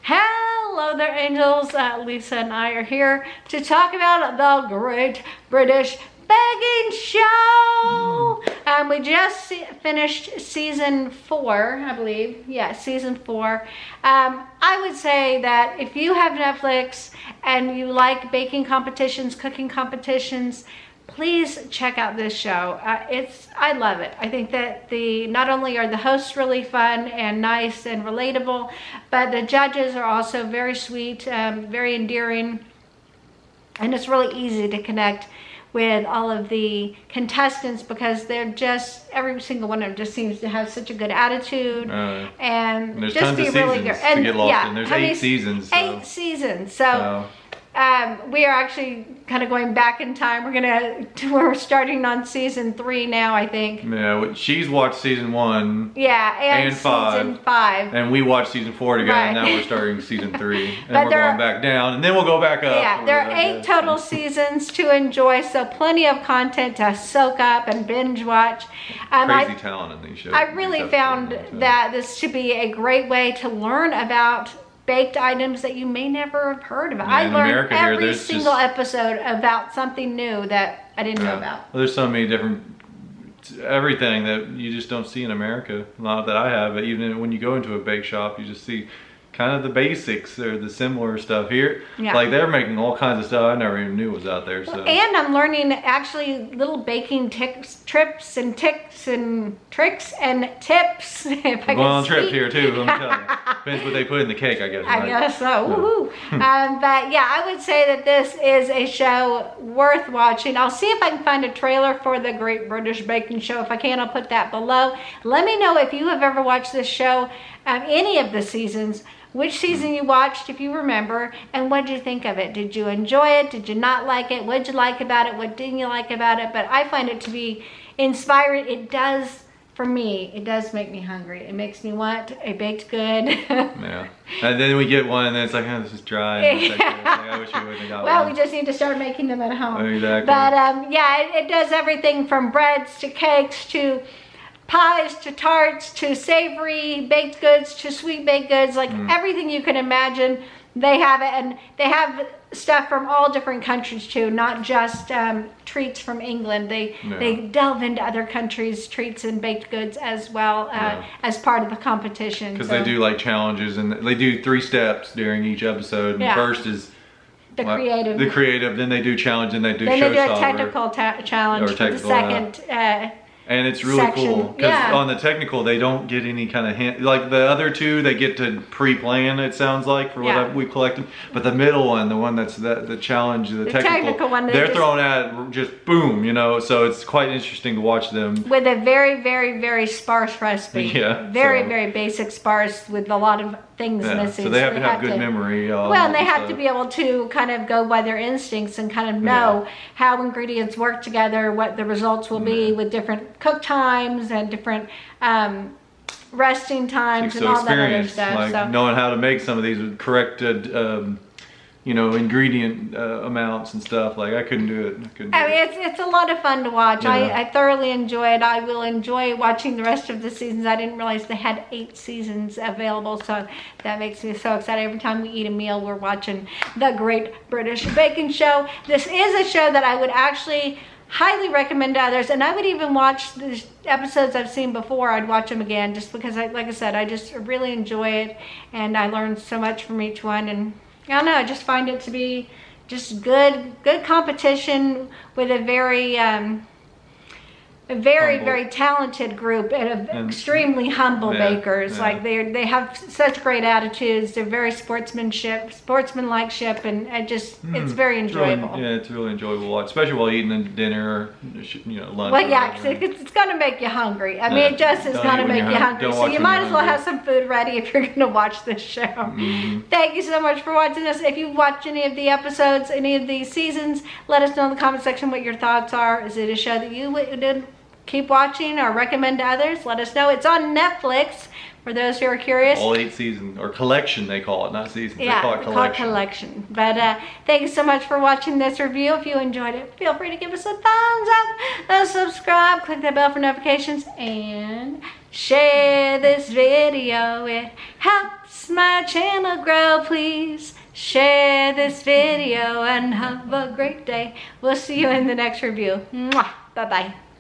Hello there, angels. Lisa and I are here to talk about the Great British Baking Show. We just finished season 4, I believe. Yeah, season 4. I would say that if you have Netflix and you like baking competitions, cooking competitions, please check out this show. I love it. I think that not only are the hosts really fun and nice and relatable, but the judges are also very sweet, very endearing, and it's really easy to connect with all of the contestants because they're just, every single one of them just seems to have such a good attitude and there's just tons be of really seasons good. And to get lost yeah, in. There's 8 seasons. 8 seasons. So we are actually kind of going back in time. We're starting on season 3 now, I think. Yeah, she's watched season 1. Yeah, and season 5. And we watched season 4 together, and now we're starting season 3. And we're going back down, and then we'll go back up. Yeah, there are 8 total seasons to enjoy, so plenty of content to soak up and binge watch. Crazy talent in these shows. I really found that this should be a great way to learn about baked items that you may never have heard about. I learned every single episode about something new that I didn't know about. Well, there's so many different, everything that you just don't see in America. Not that I have, but even when you go into a bake shop, you just see kind of the basics or the similar stuff here. Yeah. Like they're making all kinds of stuff I never even knew was out there. So. And I'm learning actually little baking tricks and tricks and tips. If I going on trips here too, let me tell you. Depends what they put in the cake, I guess. I guess so. Woohoo. But yeah, I would say that this is a show worth watching. I'll see if I can find a trailer for the Great British Baking Show. If I can, I'll put that below. Let me know if you have ever watched this show, any of the seasons, which season you watched, if you remember, and what did you think of it? Did you enjoy it? Did you not like it? What did you like about it? What didn't you like about it? But I find it to be inspiring. It does, for me, it does make me hungry. It makes me want a baked good. Yeah. And then we get one and then it's like, oh, this is dry. And it's like, I wish we wouldn't have got one. We just need to start making them at home. Exactly. But yeah, it does everything from breads to cakes to pies to tarts to savory baked goods to sweet baked goods, like everything you can imagine, they have it. And they have stuff from all different countries too, not just treats from England. They delve into other countries' treats and baked goods as well, as part of the competition. Because they do like challenges, and they do 3 steps during each episode. And the first is the creative. Then they do challenge, and they do then they do a technical challenge for the second and it's really cool because on the technical they don't get any kind of hint. Like the other 2, they get to pre-plan, it sounds like, for what we collected. But the middle one, the one that's the challenge, the technical one, they're thrown at just boom, you know. So it's quite interesting to watch them with a very, very, very sparse recipe. Yeah, very basic, sparse, with a lot of things missing. So they have to have good memory. And they have to be able to kind of go by their instincts and kind of know how ingredients work together, what the results will be with different cook times and different resting times and all that other stuff. Like knowing how to make some of these with corrected ingredient amounts and stuff. Like I couldn't do it. It's a lot of fun to watch. I thoroughly enjoy it. I will enjoy watching the rest of the seasons. I didn't realize they had 8 seasons available, so that makes me so excited. Every time we eat a meal, we're watching the Great British Baking Show. This is a show that I would actually highly recommend to others, and I would even watch the episodes I've seen before. I'd watch them again just because, like I said, I just really enjoy it, and I learned so much from each one. And I don't know, I just find it to be just good competition with a very very talented group and extremely humble bakers. Like they have such great attitudes. They're very sportsmanlike ship, and it's very enjoyable. It's really enjoyable to watch, especially while eating dinner or lunch. Well, yeah, it's going to make you hungry. I mean, it just is going to make you hungry. So you might as well have some food ready if you're going to watch this show. Thank you so much for watching this. If you've watched any of the episodes, any of these seasons, let us know in the comment section what your thoughts are. Is it a show that you would keep watching or recommend to others? Let us know. It's on Netflix for those who are curious. All 8 seasons, or collection they call it, not seasons. Yeah, they call it collection. But thank you so much for watching this review. If you enjoyed it, feel free to give us a thumbs up, subscribe, click that bell for notifications, and share this video. It helps my channel grow, please share this video and have a great day. We'll see you in the next review. Mwah. Bye-bye.